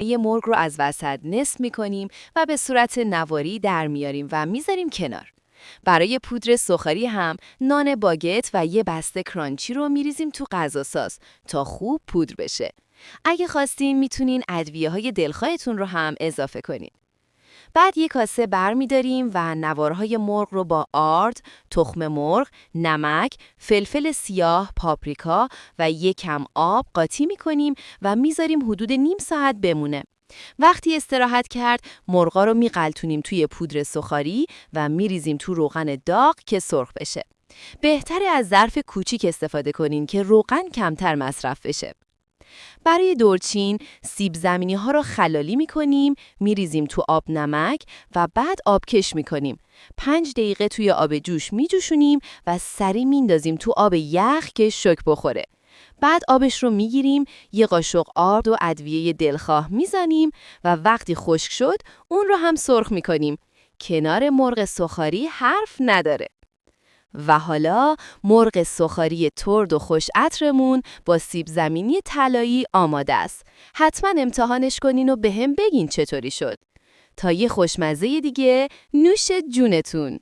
یه مرغ رو از وسط نصف می‌کنیم و به صورت نواری در میاریم و میذاریم کنار. برای پودر سوخاری هم نان باگت و یه بسته کرانچی رو میریزیم تو غذاساز تا خوب پودر بشه. اگه خواستین میتونین ادویه‌های دلخواهتون رو هم اضافه کنین. بعد یک کاسه برمی‌داریم و نوارهای مرغ رو با آرد، تخم مرغ، نمک، فلفل سیاه، پاپریکا و یک کم آب قاطی می‌کنیم و میذاریم حدود نیم ساعت بمونه. وقتی استراحت کرد، مرغا رو میغلتونیم توی پودر سوخاری و میریزیم تو روغن داغ که سرخ بشه. بهتره از ظرف کوچیک استفاده کنین که روغن کمتر مصرف بشه. برای دورچین، سیب زمینی ها رو خلالی می‌کنیم، میریزیم تو آب نمک و بعد آبکش می‌کنیم. 5 دقیقه توی آب جوش میجوشونیم و سری میندازیم تو آب یخ که شوک بخوره. بعد آبش رو میگیریم، یه قاشق آرد و ادویه دلخواه میزنیم و وقتی خشک شد، اون رو هم سرخ می‌کنیم. کنار مرغ سوخاری حرف نداره. و حالا مرغ سوخاری ترد و خوش عطرمون با سیب زمینی طلایی آماده است. حتما امتحانش کنین و بهم بگین چطوری شد. تا یه خوشمزه دیگه، نوش جونتون.